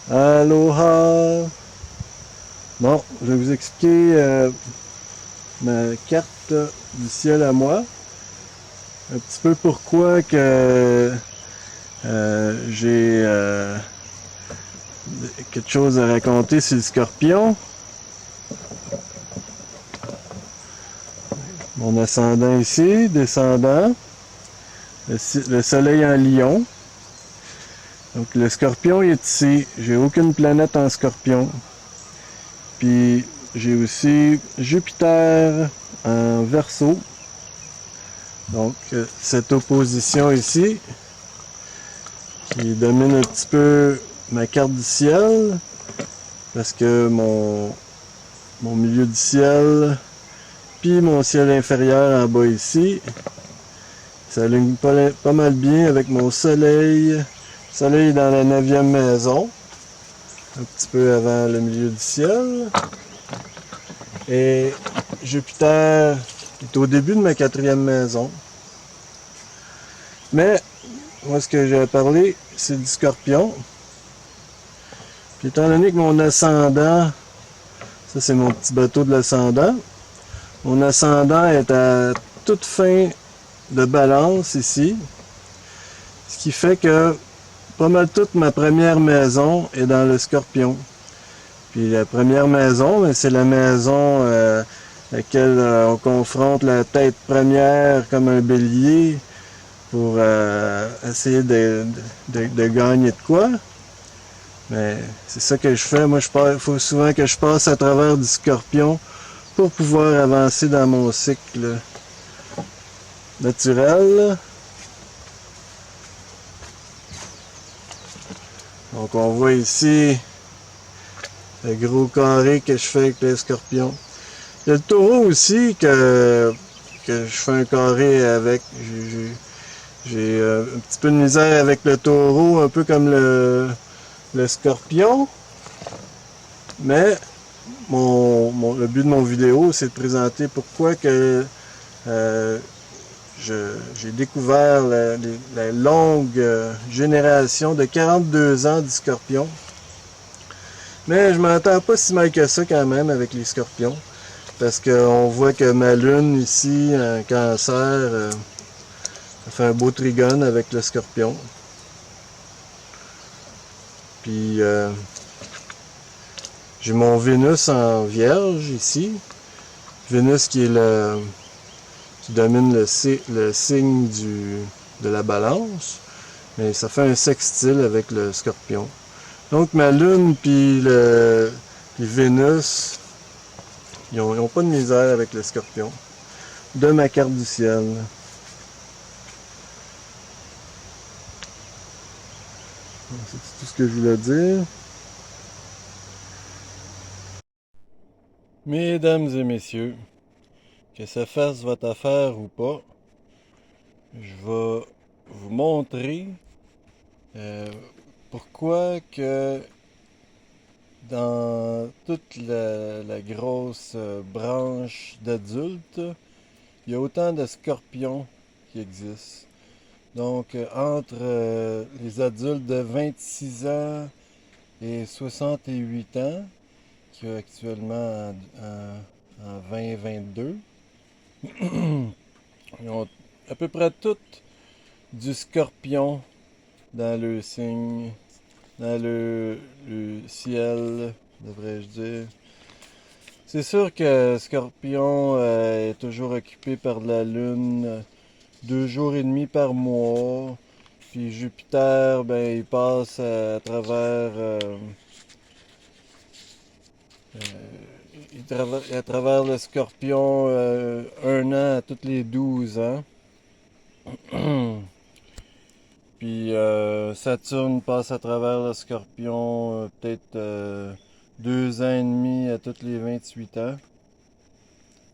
Aloha! Bon, je vais vous expliquer ma carte du ciel à moi. Un petit peu pourquoi que j'ai quelque chose à raconter sur le scorpion. Mon ascendant ici, descendant. Le soleil en lion. Donc le scorpion est ici. J'ai aucune planète en scorpion. Puis j'ai aussi Jupiter en Verseau. Donc cette opposition ici qui domine un petit peu ma carte du ciel parce que mon milieu du ciel puis mon ciel inférieur en bas ici ça aligne pas mal bien avec mon soleil. Soleil dans la 9e maison, un petit peu avant le milieu du ciel. Et Jupiter est au début de ma 4e maison. Mais moi ce que j'ai à parler, c'est du scorpion. Puis étant donné que mon ascendant, ça c'est mon petit bateau de l'ascendant, mon ascendant est à toute fin de balance ici. Ce qui fait que pas mal toute ma première maison est dans le scorpion. Puis la première maison, c'est la maison laquelle on confronte la tête première comme un bélier pour essayer de gagner de quoi. Mais c'est ça que je fais. Moi, il faut souvent que je passe à travers du scorpion pour pouvoir avancer dans mon cycle naturel. Donc on voit ici le gros carré que je fais avec les scorpions. Il y a le taureau aussi que je fais un carré avec. J'ai un petit peu de misère avec le taureau, un peu comme le scorpion. Mais le but de mon vidéo, c'est de présenter pourquoi que j'ai découvert la longue génération de 42 ans du scorpion. Mais je m'entends pas si mal que ça quand même avec les scorpions. Parce qu'on voit que ma lune ici, en cancer, ça fait un beau trigone avec le scorpion. Puis j'ai mon Vénus en vierge ici. Vénus qui est qui domine le signe de la balance. Mais ça fait un sextile avec le scorpion. Donc ma lune puis Vénus, ils ont pas de misère avec le scorpion. De ma carte du ciel. C'est tout ce que je voulais dire. Mesdames et messieurs, que ça fasse votre affaire ou pas, je vais vous montrer euh, pourquoi que dans toute la grosse branche d'adultes, il y a autant de scorpions qui existent. Donc, entre les adultes de 26 ans et 68 ans, qui est actuellement en 2022, ils ont à peu près toutes du scorpion dans le signe, dans le ciel, devrais-je dire. C'est sûr que Scorpion est toujours occupé par la Lune 2 jours et demi par mois. Puis Jupiter, ben, il passe à travers à travers le Scorpion 1 an à tous les 12 ans. Puis Saturne passe à travers le Scorpion peut-être 2 ans et demi à tous les 28 ans,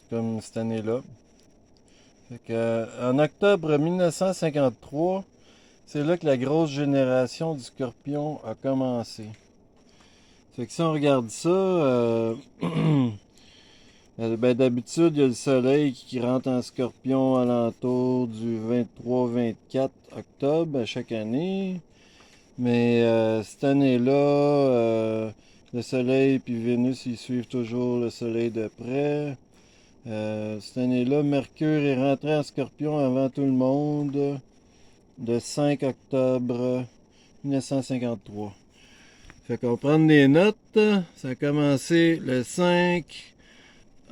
comme cette année-là. Fait que, en octobre 1953, c'est là que la grosse génération du Scorpion a commencé. Fait que si on regarde ça, Ben, d'habitude, il y a le soleil qui rentre en scorpion alentour du 23-24 octobre à chaque année. Mais cette année-là, le soleil puis Vénus, ils suivent toujours le soleil de près. Cette année-là, Mercure est rentré en scorpion avant tout le monde le 5 octobre 1953. Fait qu'on va prendre des notes. Ça a commencé le 5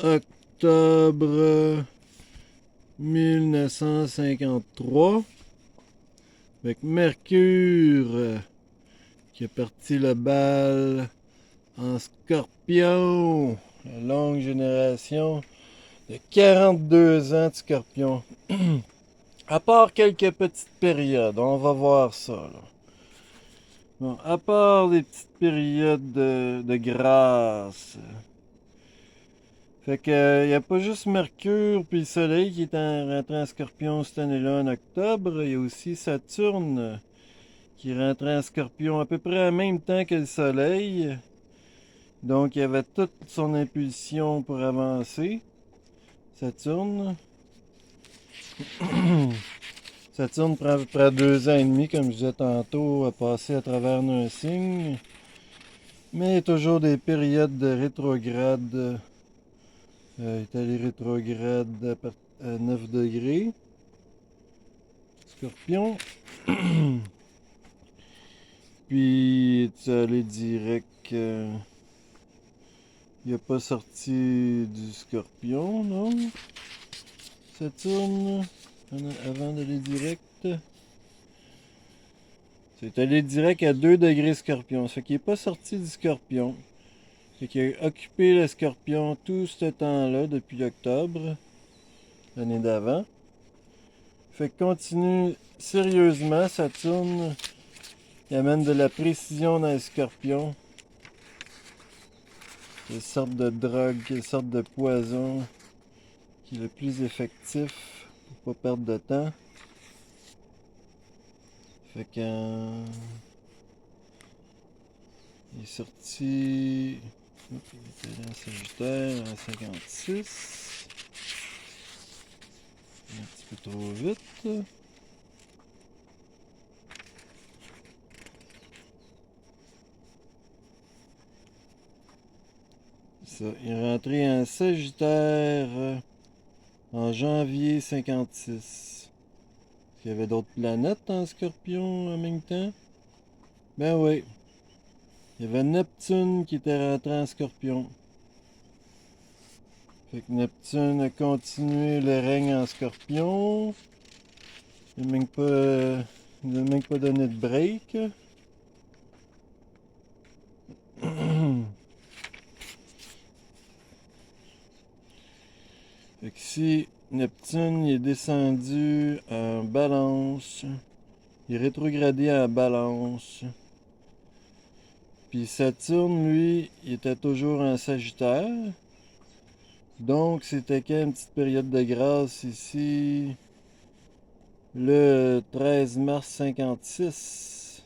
octobre 1953 avec Mercure qui a parti le bal en Scorpion. La longue génération de 42 ans de Scorpion. À part quelques petites périodes, on va voir ça. Là. Bon, à part les petites périodes de grâce. Fait que y a pas juste Mercure puis le Soleil qui est rentré en Scorpion cette année-là en octobre, il y a aussi Saturne qui est rentré en Scorpion à peu près en même temps que le Soleil. Donc il y avait toute son impulsion pour avancer. Saturne. Saturne prend à peu près 2 ans et demi, comme je disais tantôt, à passer à travers un signe. Mais il y a toujours des périodes de rétrograde. Il est allé rétrograde à 9 degrés. Scorpion. Puis tu es allé direct. Il n'a pas sorti du Scorpion, non? Saturne, avant d'aller direct. C'est allé direct à 2 degrés Scorpion. Ça fait qu'il n'est pas sorti du Scorpion. Fait qu'il a occupé le Scorpion tout ce temps-là, depuis octobre, l'année d'avant. Fait que continue sérieusement, Saturne. Il amène de la précision dans le Scorpion. Quelle sorte de drogue, quelle sorte de poison qui est le plus effectif pour pas perdre de temps. Fait que il est sorti. Il était en Sagittaire en 56. Un petit peu trop vite. Ça, il est rentré en Sagittaire en janvier 56. Est-ce qu'il y avait d'autres planètes en Scorpion en même temps? Ben oui. Il y avait Neptune qui était rentré en Scorpion. Fait que Neptune a continué le règne en Scorpion. Il n'a même pas donné de break. Fait que si Neptune il est descendu en Balance, il est rétrogradé en Balance. Puis Saturne, lui, il était toujours en Sagittaire. Donc c'était quand une petite période de grâce ici. Le 13 mars 56.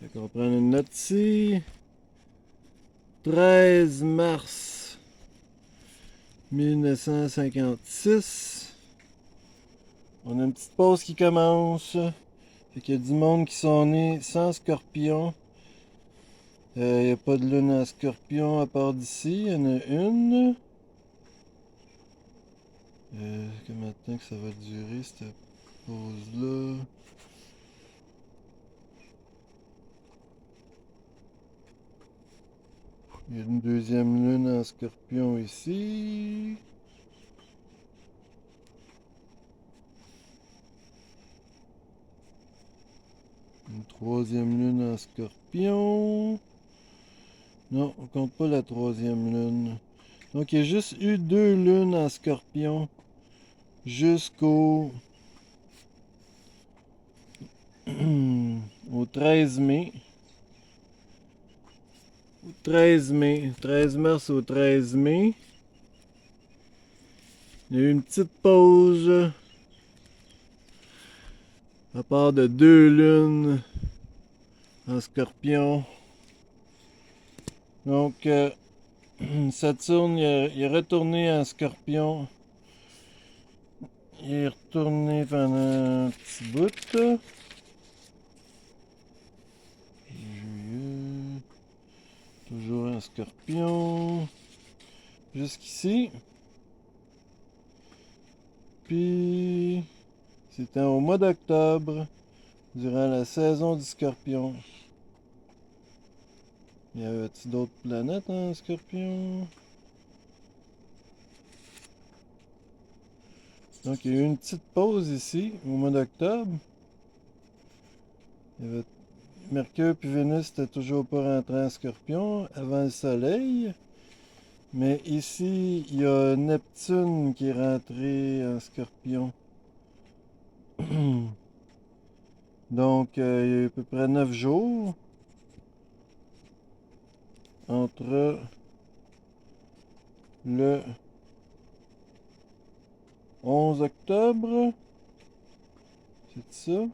Fait qu'on prend une note ici. 13 mars 1956. On a une petite pause qui commence. Fait qu'il y a du monde qui sont nés sans Scorpion. Il n'y a pas de lune en Scorpion à part d'ici. Il y en a une. Combien de temps que ça va durer cette pause-là? Il y a une deuxième lune en Scorpion ici. Une troisième lune en Scorpion. Non, on compte pas la troisième lune. Donc il y a juste eu 2 lunes en Scorpion jusqu'au au 13 mai. Au 13 mai. 13 mars au 13 mai. Il y a eu une petite pause. À part de 2 lunes en Scorpion. Donc Saturne, il est retourné en Scorpion. Il est retourné pendant un petit bout. Là. Juillet. Toujours en Scorpion. Jusqu'ici. Puis, c'était au mois d'octobre, durant la saison du Scorpion. Y avait-il d'autres planètes en Scorpion? Donc, il y a eu une petite pause ici, au mois d'octobre. Mercure puis Vénus n'étaient toujours pas rentrés en Scorpion avant le Soleil. Mais ici, il y a Neptune qui est rentré en Scorpion. Donc, il y a eu à peu près 9 jours entre le 11 octobre. C'est ça?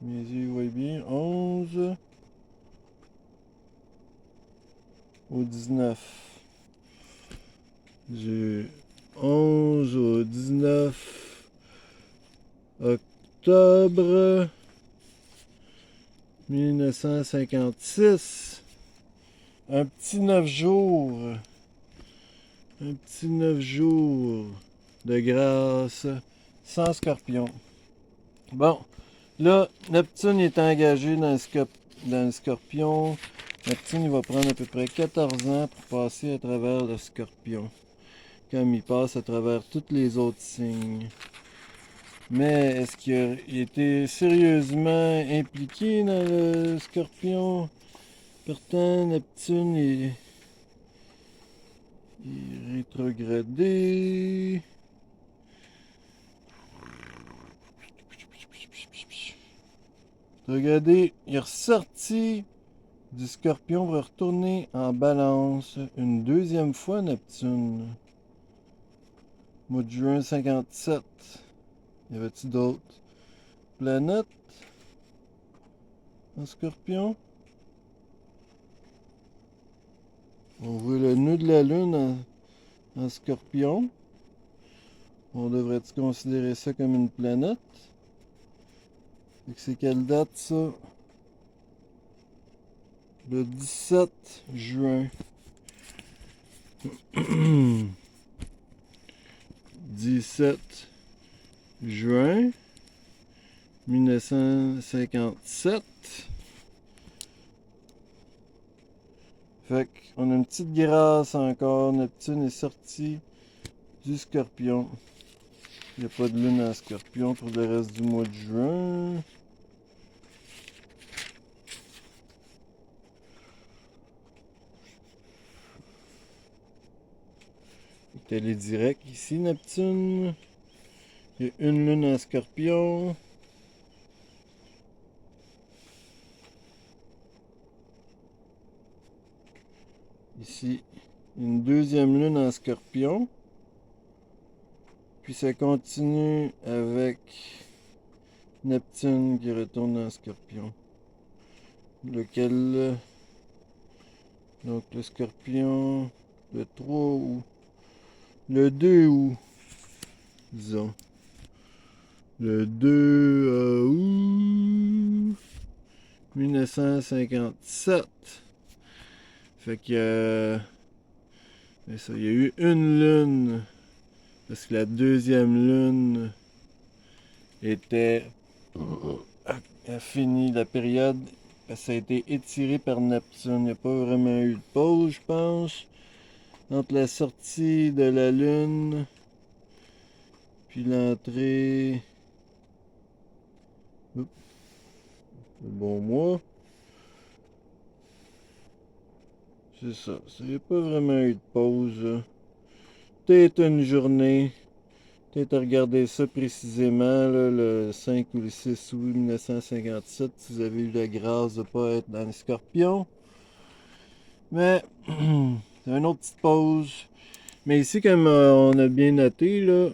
Mes yeux voient bien. 11 au 19. Du 11 au 19 octobre 1956. Un petit 9 jours. Un petit 9 jours de grâce sans Scorpion. Bon, là, Neptune est engagé dans le Scorpion. Neptune, il va prendre à peu près 14 ans pour passer à travers le Scorpion. Comme il passe à travers tous les autres signes. Mais est-ce qu'il a été sérieusement impliqué dans le Scorpion? Pourtant, Neptune est rétrogradé. Regardez, il est ressorti du Scorpion, va retourner en Balance une deuxième fois Neptune. Mois de juin 57. Y avait-il d'autres planètes en Scorpion? On voit le nœud de la Lune en Scorpion. On devrait-tu considérer ça comme une planète? C'est quelle date ça? Le 17 juin. 17 juin 1957. Fait qu'on a une petite grâce encore. Neptune est sorti du Scorpion. Il n'y a pas de lune en Scorpion pour le reste du mois de juin. Elle est direct ici, Neptune. Il y a une lune en Scorpion. Ici, une deuxième lune en Scorpion. Puis ça continue avec Neptune qui retourne en Scorpion. Lequel, donc le Scorpion, le 3 août. Le 2 août, disons. Le 2 août 1957. Fait que ça, il y a eu une lune. Parce que la deuxième lune était a fini la période. Ça a été étiré par Neptune. Il n'y a pas vraiment eu de pause, je pense. Entre la sortie de la lune puis l'entrée. Oups, le bon mois. C'est ça. Il n'y a pas vraiment eu de pause. Peut-être une journée. Peut-être à regarder ça précisément, là, le 5 ou le 6 août 1957, si vous avez eu la grâce de ne pas être dans les scorpions. Mais, c'est une autre petite pause. Mais ici, comme on a bien noté, là,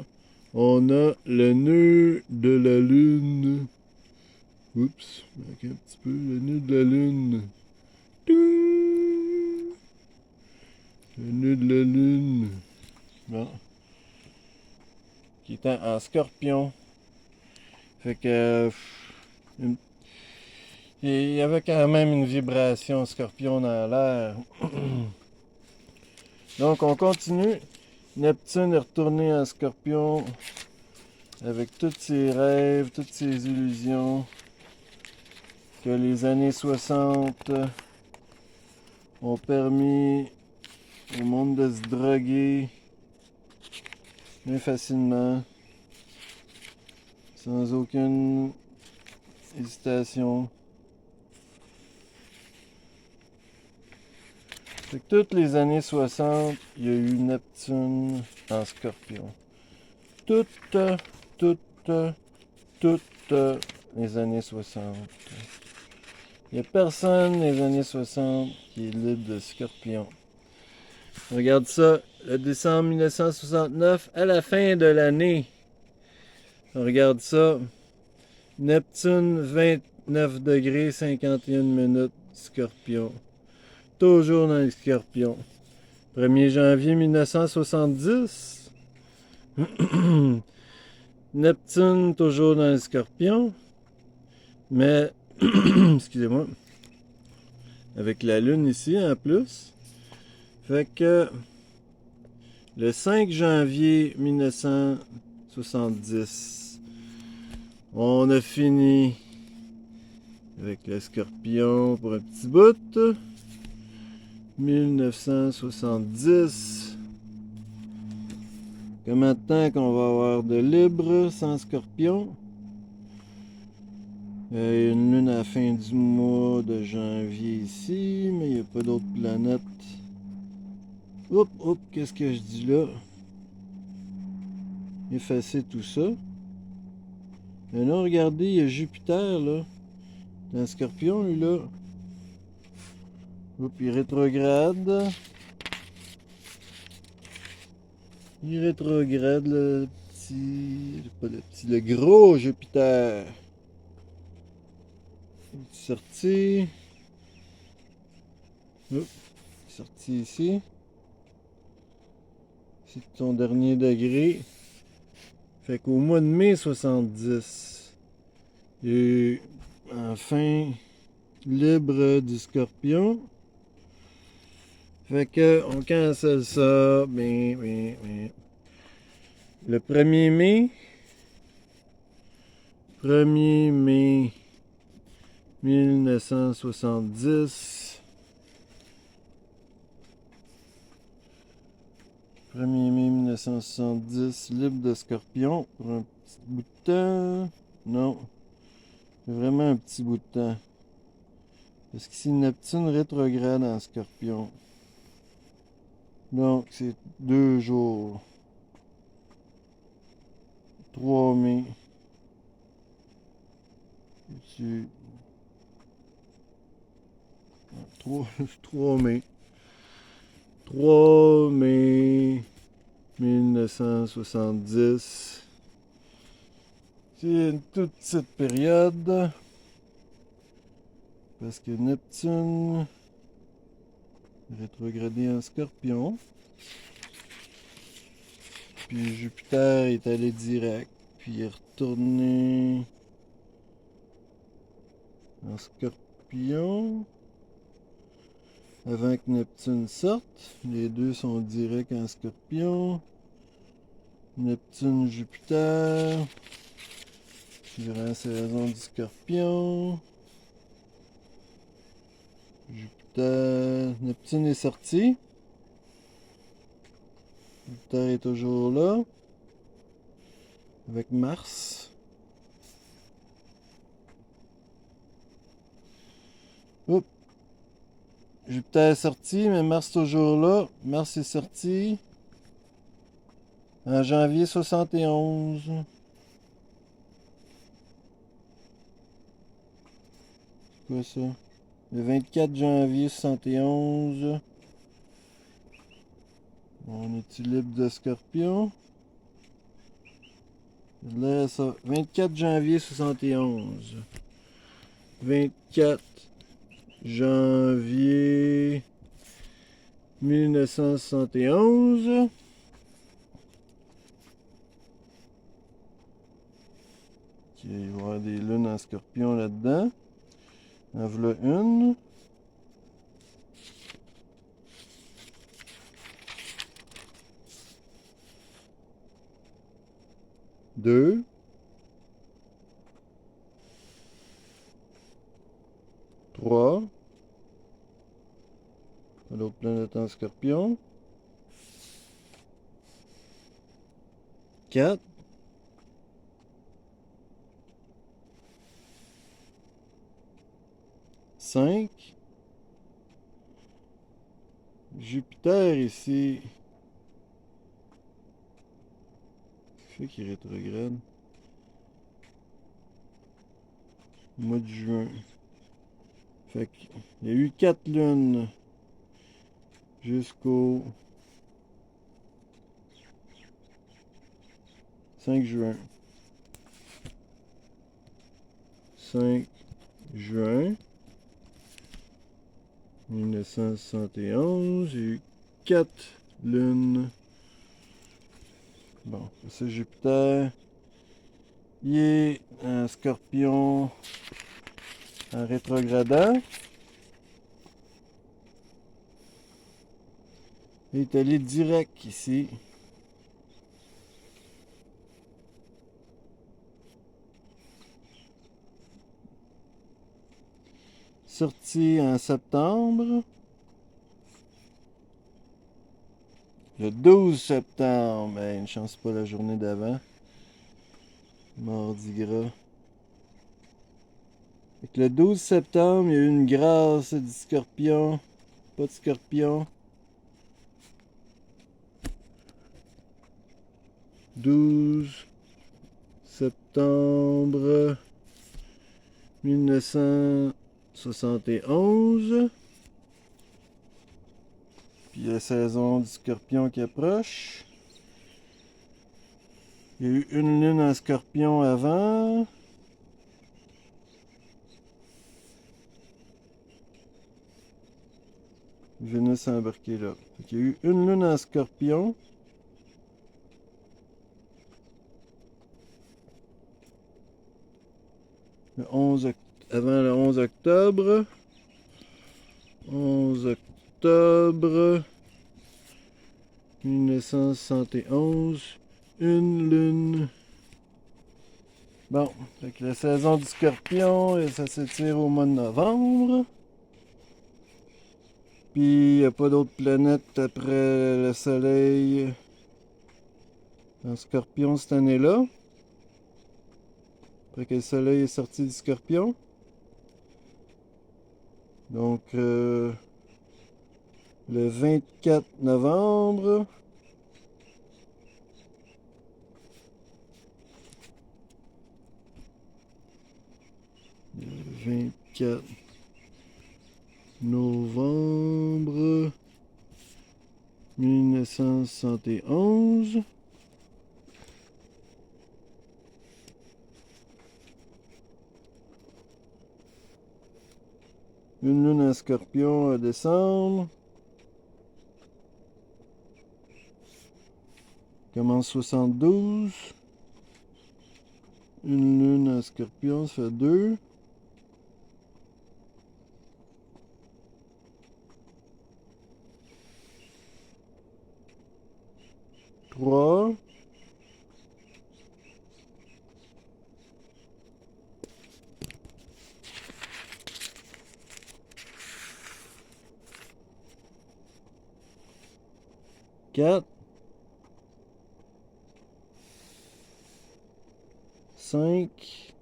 on a le nœud de la Lune. Oups, un petit peu, le nœud de la Lune. Le nœud de la lune. Bon. Qui est en scorpion. Fait que... il y avait quand même une vibration scorpion dans l'air. Donc on continue. Neptune est retourné en scorpion avec tous ses rêves, toutes ses illusions que les années 60 ont permis au monde de se droguer bien facilement, sans aucune hésitation. Fait que toutes les années 60, il y a eu Neptune en scorpion. Toutes les années 60. Il n'y a personne les années 60 qui est libre de scorpion. Regarde ça, le décembre 1969, à la fin de l'année. Regarde ça. Neptune, 29 degrés, 51 minutes, scorpion. Toujours dans les scorpions. 1er janvier 1970. Neptune, toujours dans les scorpions. Mais, excusez-moi, avec la lune ici en plus. Fait que le 5 janvier 1970, on a fini avec le scorpion pour un petit bout. 1970. Combien de temps qu'on va avoir de libre sans scorpion? Il y a une lune à la fin du mois de janvier ici, mais il n'y a pas d'autres planètes. Hop, qu'est-ce que je dis là? Effacer tout ça. Et là, regardez, il y a Jupiter là. Dans le scorpion, lui là. Hop, il rétrograde. Il rétrograde le petit. Pas le petit, le gros Jupiter. Il est sorti. Hop, sorti ici. C'est ton dernier degré. Fait qu'au mois de mai 70, il y a eu enfin libre du scorpion. Fait que on cancelle ça. Le 1er mai. 1er mai 1970. 1er mai 1970, libre de scorpion pour un petit bout de temps. Non, vraiment un petit bout de temps. Parce qu'ici, Neptune rétrograde en scorpion. Donc, c'est 2 jours. 3 mai. 3 mai. 3 mai 1970. C'est une toute petite période. Parce que Neptune rétrogradé en scorpion. Puis Jupiter est allé direct. Puis il est retourné en scorpion. Avant que Neptune sorte. Les deux sont directs en scorpion. Neptune, Jupiter. Durant la saison du scorpion. Jupiter. Neptune est sorti. Jupiter est toujours là. Avec Mars. Oups. Jupiter est sorti, mais Mars est toujours là. Mars est sorti en janvier 71. C'est quoi ça? Le 24 janvier 71. On est-tu libre de scorpion? Là, ça. 24 janvier 71. 24 janvier 1971. Il va y avoir des lunes en scorpion là-dedans. En voilà une. Deux. Trois. L'autre planète en scorpion. 4. 5. Jupiter ici. Qu'est-ce qui fait qu'il rétrograde? Au mois de juin. Fait qu'il y a eu 4 lunes jusqu'au 5 juin. 5 juin 1971, j'ai eu 4 lunes. Bon, c'est Jupiter. Il est un scorpion en rétrogradant. Il est allé direct ici. Sorti en septembre. Le 12 septembre. Ben, une chance pas la journée d'avant. Mardi gras. Fait que le 12 septembre, il y a eu une grâce du scorpion. Pas de scorpion. 12 septembre 1971. Puis la saison du scorpion qui approche. Il y a eu une lune en scorpion avant. Vénus embarquée là. Il y a eu une lune en scorpion. Le 11 avant le 11 octobre. 11 octobre 1971. Une lune. Bon, fait que la saison du scorpion, ça s'étire au mois de novembre. Puis il n'y a pas d'autres planètes après le soleil en scorpion cette année-là. Après que le soleil est sorti du scorpion. Donc le 24 novembre. Le 24 novembre 1971. Une lune en scorpion en décembre. Commence 72. Une lune en scorpion, ça fait 2. Trois. Quatre. 5.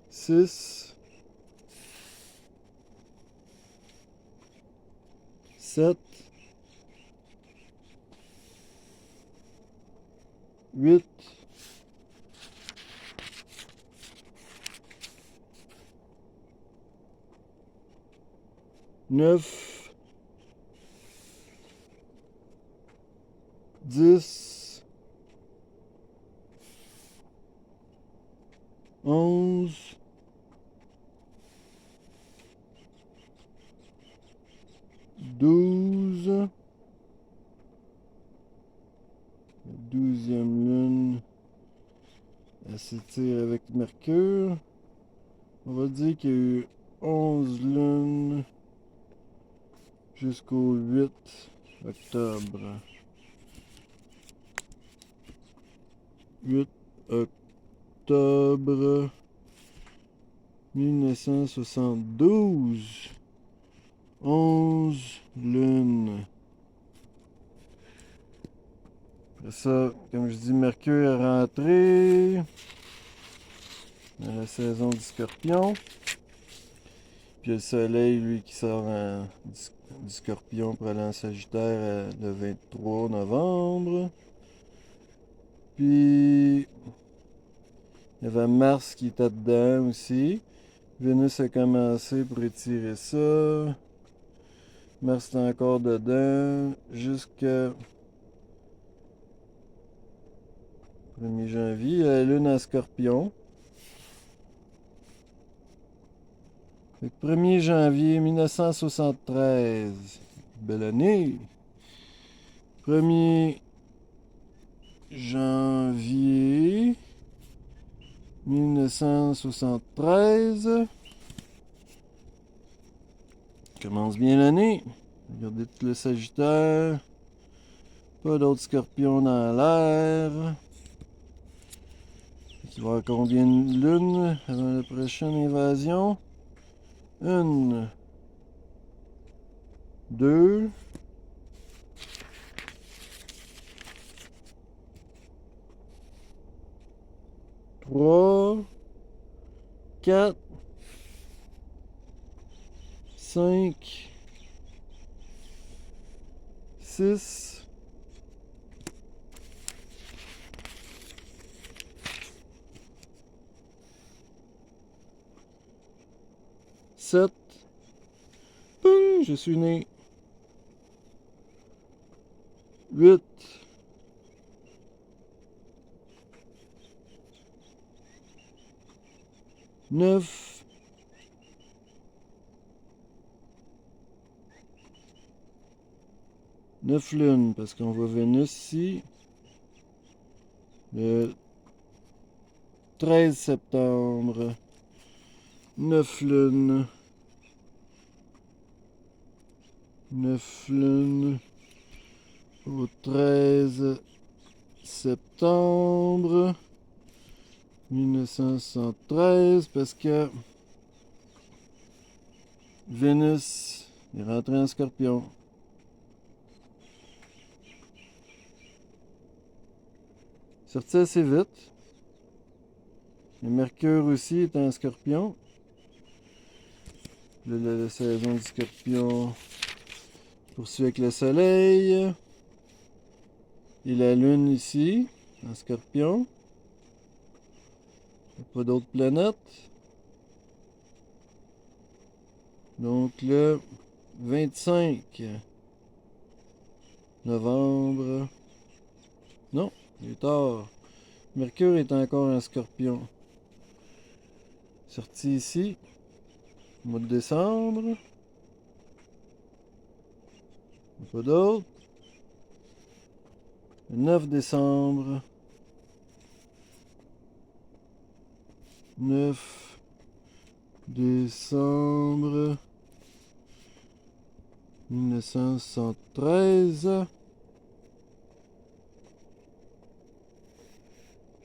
6. 7. 8. 9. 10. 11. 12. La 12e lune, elle s'étire avec Mercure. On va dire qu'il y a eu 11 lunes jusqu'au 8 octobre. 8 octobre 1972. 11 lunes. Après ça, comme je dis, Mercure est rentré dans la saison du Scorpion. Puis le Soleil, lui, qui sort du Scorpion pour aller en Sagittaire le 23 novembre. Puis il y avait Mars qui était dedans aussi. Vénus a commencé pour étirer ça. Mars est encore dedans jusqu'à 1er janvier. La Lune en Scorpion. Fait que 1er janvier 1973. Belle année. 1er janvier 1973. Commence bien l'année. Regardez tout le Sagittaire. Pas d'autres scorpions dans l'air. Il va y avoir combien de lunes avant la prochaine invasion? 1, 2, 3, 4, 5, 6, 7. Boum, je suis né. 8. 9. 9 lunes, parce qu'on voit Vénus ici. Le 13 septembre. 9 lunes. 9 lunes. Au 13 septembre 1973, parce que Vénus est rentrée en Scorpion. Sorti assez vite. Le Mercure aussi est en Scorpion. La saison du Scorpion poursuit avec le Soleil. Et la Lune ici, en Scorpion. Il n'y a pas d'autres planètes. Donc le 25 novembre. Non, il est tard. Mercure est encore en Scorpion. Sorti ici, au mois de décembre. Pas d'autres. Le 9 décembre. 9 décembre 1973.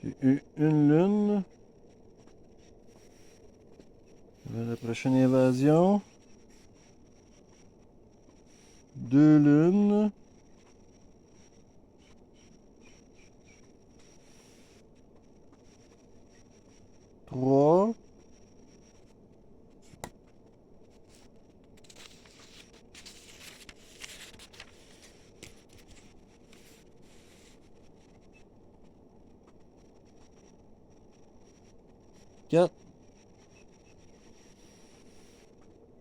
J'ai eu une lune. La prochaine invasion. 2 lunes. 3. 4.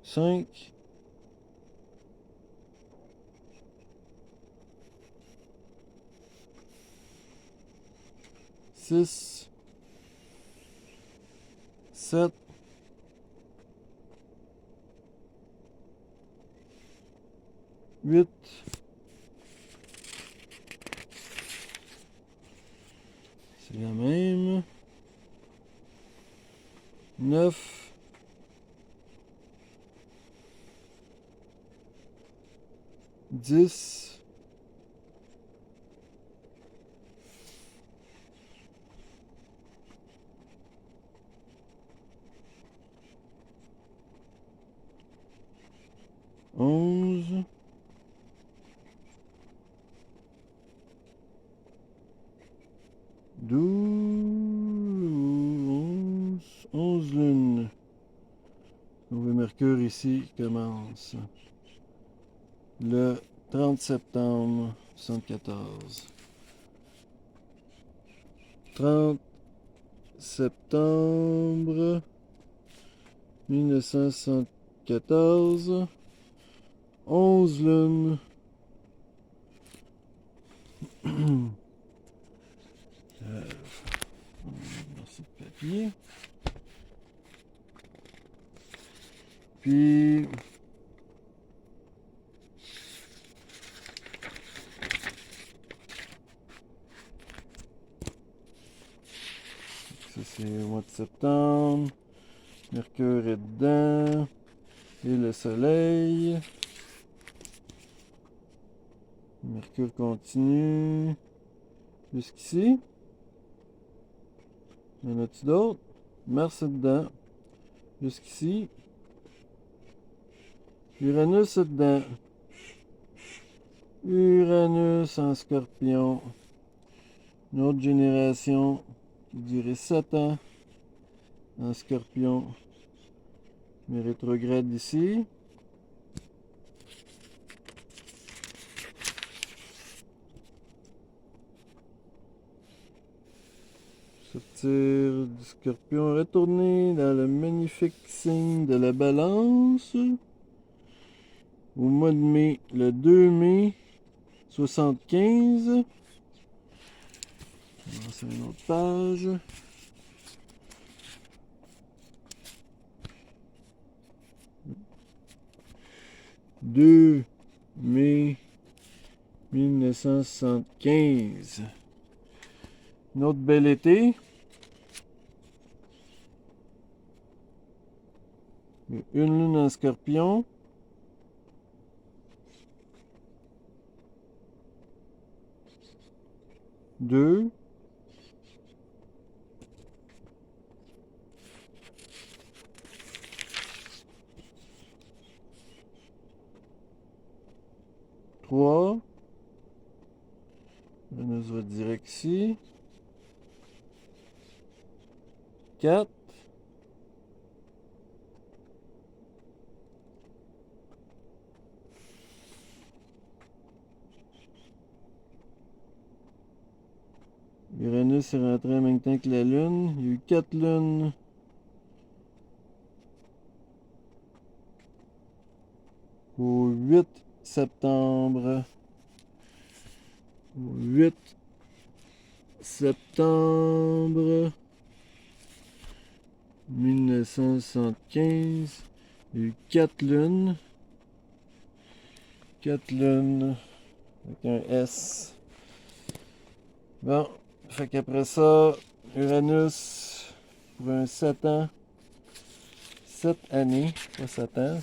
5. 6. 7. 8. C'est la même. 9. 10. 11. 12. 11 lunes. On voit Mercure ici qui commence le 30 septembre 74. 30 septembre 1974. 11 lunes. Merci de papier. Puis ça c'est au mois de septembre. Mercure est dedans. Et le soleil. Mercure continue. Jusqu'ici. Y en a-tu d'autres? Mars est dedans. Jusqu'ici. Uranus est dedans. Uranus en Scorpion. Une autre génération qui durait 7 ans en Scorpion. Mais rétrograde ici. Sortir du Scorpion, retourner dans le magnifique signe de la Balance. Au mois de mai, le 2 mai 75. On va lancer une autre page. « 2 mai 1975. » Une autre bel été. Une lune en Scorpion. Deux. Trois. Vénus va direct ici. 4. Uranus est rentré en même temps que la Lune. Il y a eu 4 lunes. Au 8 septembre. Au 8 septembre 1975. Il y a eu 4 lunes. 4 lunes. Avec un S. Bon. Fait qu'après ça, Uranus, pour un 7 ans, 7 années, pas 7 ans,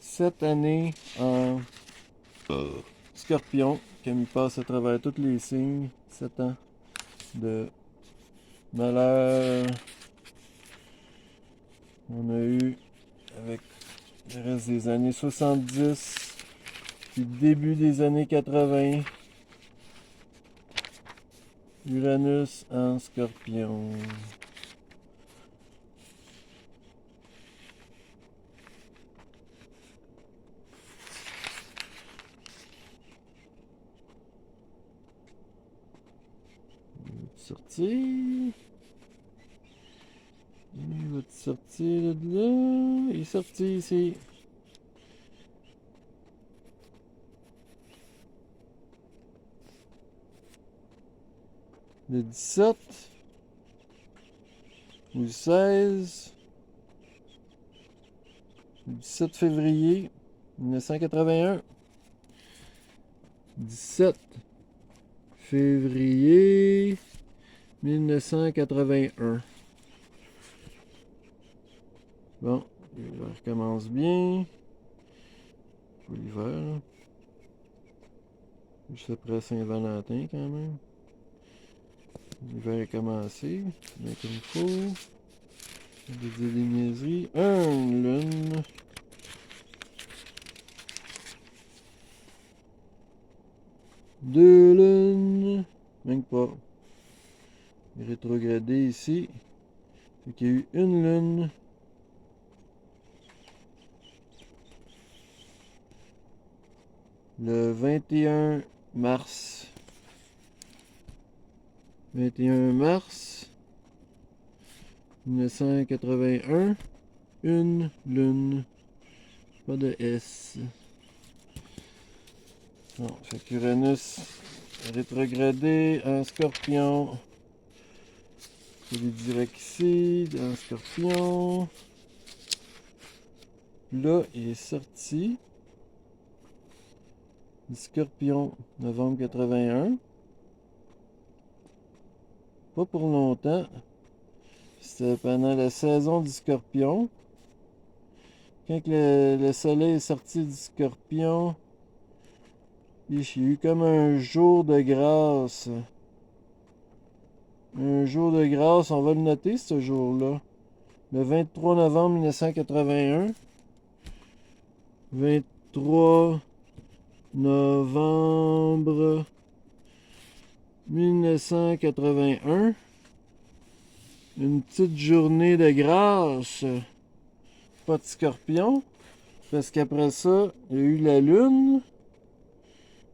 7 années en Scorpion, comme il passe à travers tous les signes, 7 ans de malheur. On a eu, avec le reste des années 70, puis début des années 80, Uranus en Scorpion. Sortir. Il va sortir de là. Il est sorti ici. Le 17 ou le 16, le 17 février 1981. 17 février 1981. Bon, l'hiver commence bien. Pour l'hiver. Juste après Saint-Valentin quand même. L'hiver est commencé. Bien comme il faut. Je vais dire des niaiseries. Une lune. Deux lunes. Même pas. Rétrogradé ici. Fait qu'il y a eu une lune. Le 21 mars. 21 mars 1981. Une lune. Pas de S. Bon, fait qu'Uranus rétrogradé en Scorpion. Il est direct ici, en Scorpion. Là, il est sorti du Scorpion, novembre 81. Pas pour longtemps. C'était pendant la saison du Scorpion. Quand le soleil est sorti du Scorpion, il y a eu comme un jour de grâce. Un jour de grâce, on va le noter ce jour-là. Le 23 novembre 1981. 23 novembre 1981. Une petite journée de grâce. Pas de Scorpion. Parce qu'après ça, il y a eu la lune.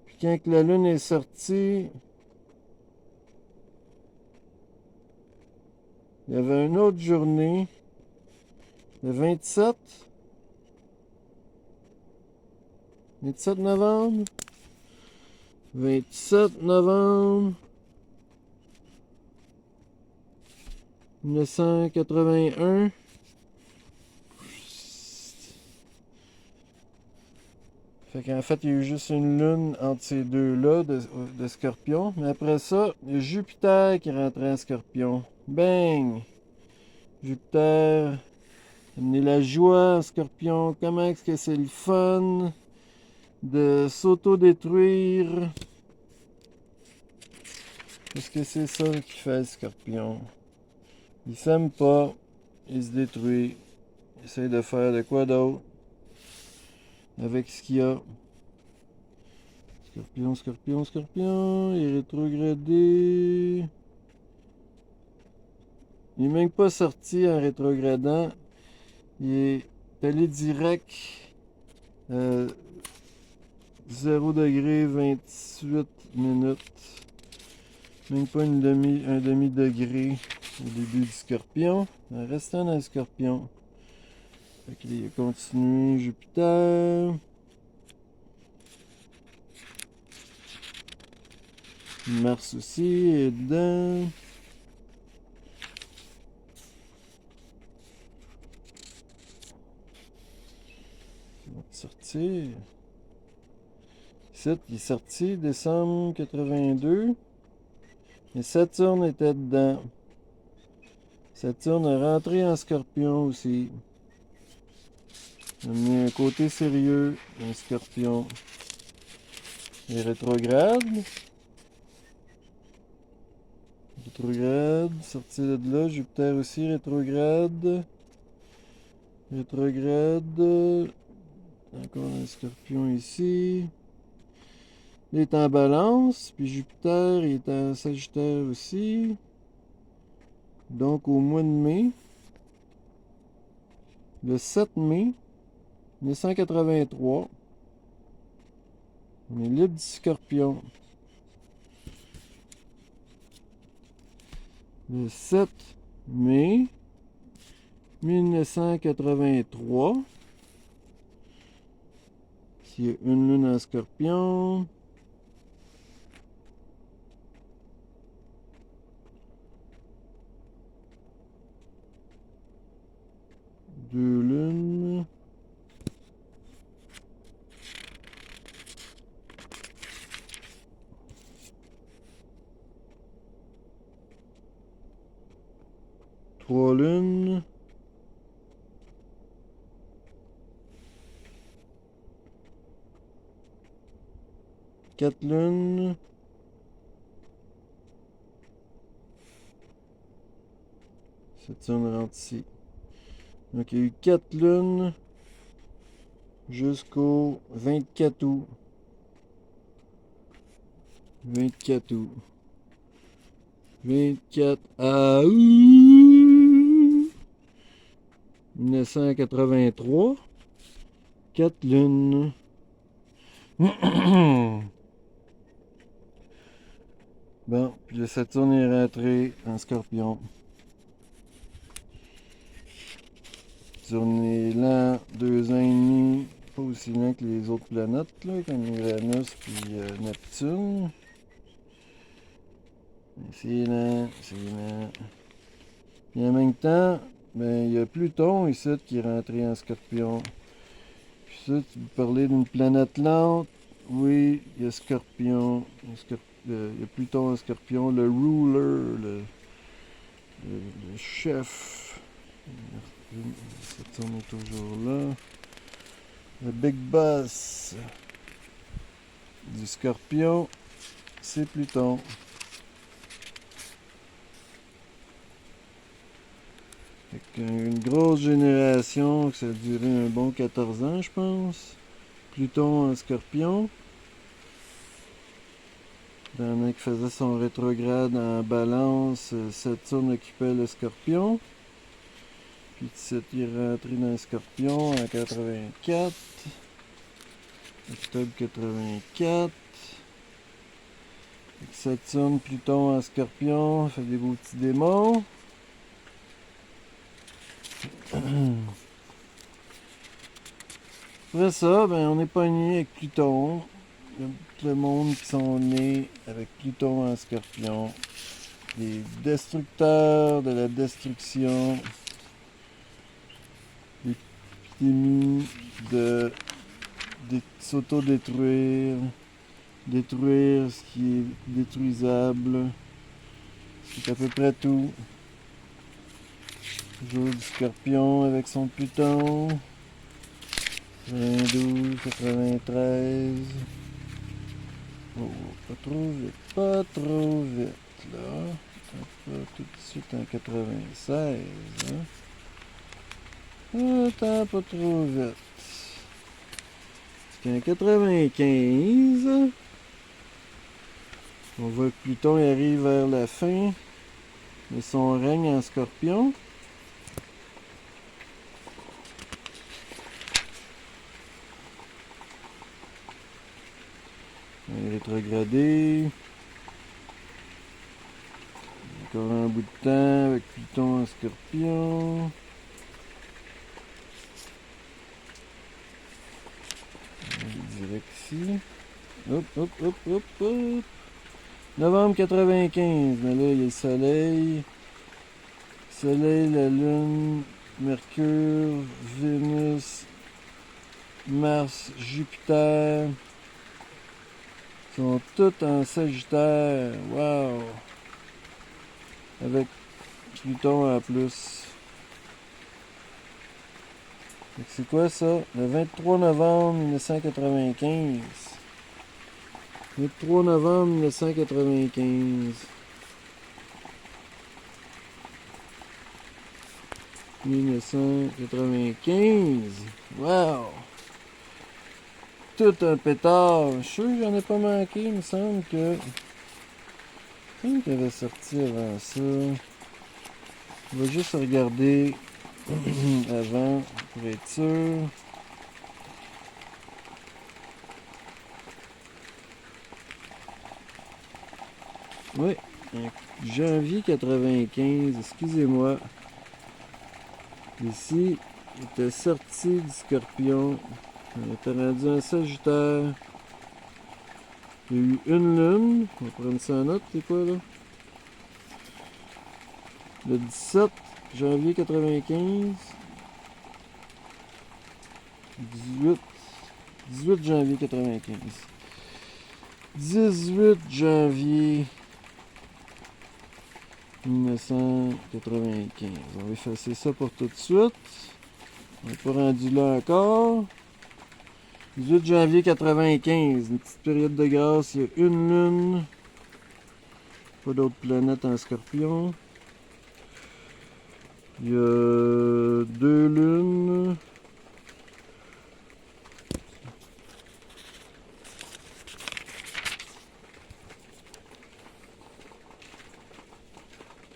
Puis quand la lune est sortie, il y avait une autre journée. Le 27 novembre. 27 novembre 1981. Fait qu'en fait, il y a eu juste une lune entre ces deux-là de Scorpion. Mais après ça, il y a Jupiter qui rentrait en Scorpion. Bang! Jupiter, amener la joie en Scorpion. Comment est-ce que c'est le fun de s'auto-détruire? Parce que c'est ça qui fait le Scorpion. Il s'aime pas, il se détruit. Il essaie de faire de quoi d'autre avec ce qu'il y a. Scorpion, Scorpion, Scorpion, il est rétrogradé. Il n'est même pas sorti en rétrogradant. Il est allé direct 0 degré 28 minutes. Même pas un demi-degré au début du Scorpion. En restant dans le Scorpion. Fait qu'il a continué Jupiter. Mars aussi est dedans. Il va sortir. Ici, il est sorti décembre 82. Et Saturne était dedans. Saturne est rentré en Scorpion aussi. Il a mis un côté sérieux, un Scorpion. Il est rétrograde. Rétrograde, sorti de là. Jupiter aussi rétrograde. Rétrograde. Encore un Scorpion ici. Il est en Balance. Puis Jupiter, il est en Sagittaire aussi. Donc au mois de mai. Le 7 mai 1983. On est libre du Scorpion. Le 7 mai 1983. Il y a une lune en Scorpion. Deux lunes. 3 lunes. 4 lunes. Saturne rentre ici. Donc il y a eu 4 lunes jusqu'au 24 août. 24 août. 24 août 1983. 4 lunes. Bon, puis le Saturne est rentré en Scorpion. Saturne est lent, 2 ans et demi. Pas aussi lent que les autres planètes, là, comme Uranus puis Neptune. C'est lent, c'est lent. Et en même temps, ben, il y a Pluton ici qui est rentré en Scorpion. Puis ça, tu parlais d'une planète lente. Oui, il y a Scorpion. Il y a Pluton en Scorpion, le ruler, le chef. Saturne est toujours là. Le big boss du Scorpion, c'est Pluton. Une grosse génération, que ça a duré un bon 14 ans, je pense. Pluton en Scorpion. Il y en a qui faisait son rétrograde en Balance. Saturne occupait le Scorpion. Puis il est rentré dans le Scorpion en 84. Octobre 84. Saturne, Pluton en Scorpion. Fait des beaux petits démons. Après ça, ben, on est pogné avec Pluton. Il y a tout le monde qui sont nés avec Pluton en Scorpion. Les destructeurs de la destruction. L'épidémie de s'auto-détruire. Détruire ce qui est détruisable. C'est à peu près tout. Toujours du Scorpion avec son Pluton. 92, 93. Oh, pas trop vite, pas trop vite, là. Pas tout de suite en 96, hein. Attends, pas trop vite. C'est en 95. On voit que Pluton arrive vers la fin de son règne en Scorpion. Il est rétrogradé. Encore un bout de temps avec Pluton en Scorpion. Direct ici. Hop, hop, hop, hop, hop. Novembre 95. Mais là, il y a le Soleil. Soleil, la Lune, Mercure, Vénus, Mars, Jupiter. Ils sont tous en Sagittaire. Wow! Avec Pluton en plus. C'est quoi ça? Le 23 novembre 1995. 23 novembre 1995. 1995. Wow! Tout un pétard. Je suis sûr que j'en ai pas manqué. Il me semble que. Qu'il avait sorti avant ça. On va juste regarder avant pour être sûr. Oui, janvier 95, excusez-moi. Ici, il était sorti du Scorpion. On était rendu en Sagittaire. Il y a eu une lune. On va prendre ça en note, c'est quoi là? Le 17 janvier 95. 18 janvier 95. 18 janvier 1995. On va effacer ça pour tout de suite. On n'est pas rendu là encore. 18 janvier 95, une petite période de grâce, il y a une lune. Pas d'autres planètes en Scorpion. Il y a deux lunes.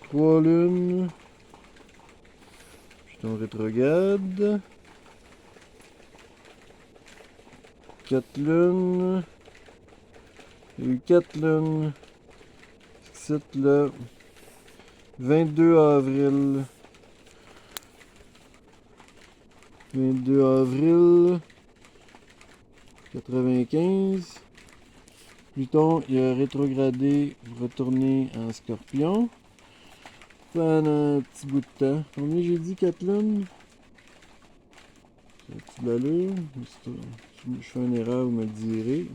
Trois lunes. Pluton rétrograde. 4 lunes. Il y a eu 4 lunes. C'est le 22 avril. 22 avril 95. Pluton, il a rétrogradé, retourné en Scorpion. Pendant un petit bout de temps. Combien j'ai dit 4 lunes? C'est un petit d'allure. Je fais une erreur, vous me le direz.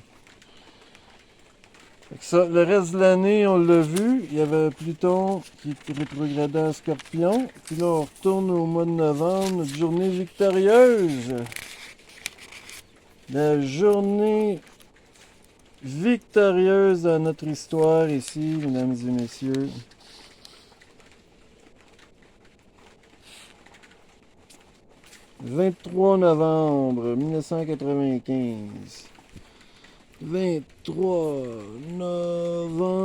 Ça, le reste de l'année, on l'a vu. Il y avait Pluton qui rétrogradait en Scorpion. Puis là, on retourne au mois de novembre, notre journée victorieuse. La journée victorieuse dans notre histoire ici, mesdames et messieurs. « 23 novembre 1995. 23 novembre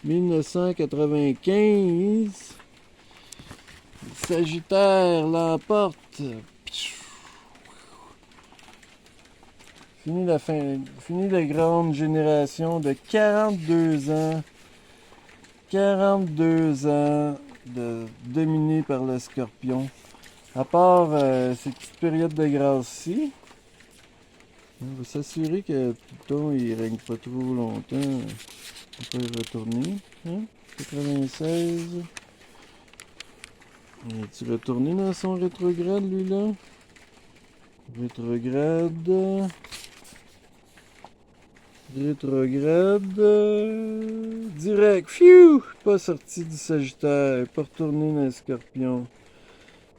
1995. Sagittaire l'emporte. Fini la grande génération de 42 ans. 42 ans de dominé par le Scorpion. À part ces petites périodes de grâce-ci. On va s'assurer que Pluton il règne pas trop longtemps. On peut y retourner. Hein? 96. Est-il retourné dans son rétrograde, lui-là? Rétrograde. Direct. Phew! Pas sorti du Sagittaire. Pas retourné dans le Scorpion.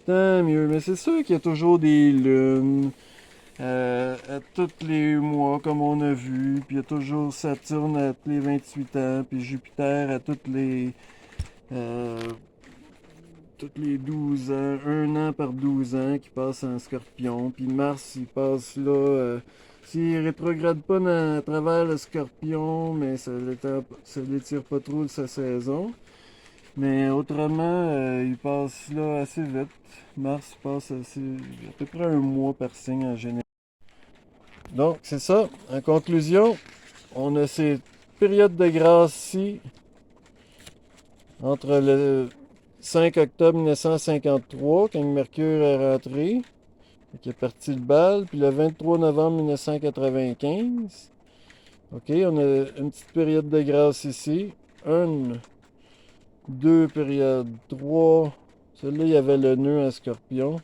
Tant mieux. Mais c'est sûr qu'il y a toujours des lunes. À tous les mois, comme on a vu, puis il y a toujours Saturne à tous les 28 ans, puis Jupiter à toutes les 12 ans, un an par 12 ans qui passe en Scorpion, puis Mars il passe là, s'il rétrograde pas à travers le Scorpion, mais ça l'étire pas trop de sa saison. Mais autrement, il passe là assez vite. Mars passe à peu près un mois par signe en général. Donc, c'est ça. En conclusion, on a ces périodes de grâce-ci entre le 5 octobre 1953, quand Mercure est rentré, qui est parti le bal, puis le 23 novembre 1995. OK, on a une petite période de grâce ici. Une, deux périodes, trois. Celle-là, il y avait le nœud en Scorpion.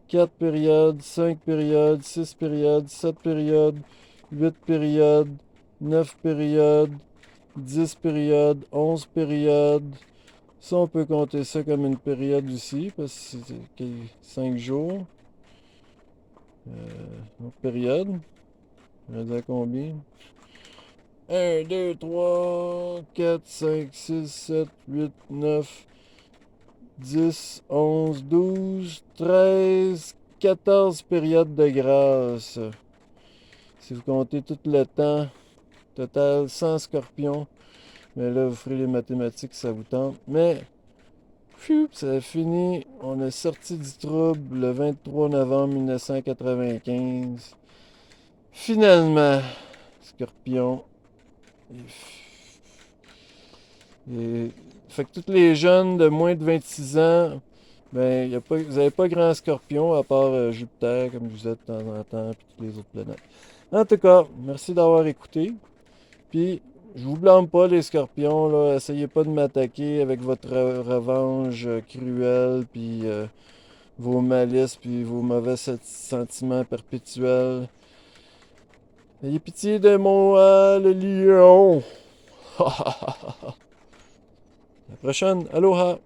4 périodes, 5 périodes, 6 périodes, 7 périodes, 8 périodes, 9 périodes, 10 périodes, 11 périodes. Ça, on peut compter ça comme une période aussi, parce que c'est 5 jours. Période. On va dire combien? 1, 2, 3, 4, 5, 6, 7, 8, 9, 10, 11, 12, 13, 14 périodes de grâce. Si vous comptez tout le temps, total 100 scorpions. Mais là, vous ferez les mathématiques si ça vous tente. Mais, ça a fini. On est sorti du trouble le 23 novembre 1995. Finalement, Scorpion. Fait que tous les jeunes de moins de 26 ans, ben, vous n'avez pas grand Scorpion à part Jupiter, comme je vous disais de temps en temps, puis toutes les autres planètes. En tout cas, merci d'avoir écouté. Puis, je vous blâme pas, les Scorpions, là. Essayez pas de m'attaquer avec votre revanche cruelle, puis vos malices, puis vos mauvais sentiments perpétuels. Ayez pitié de moi, le lion. La prochaine, aloha!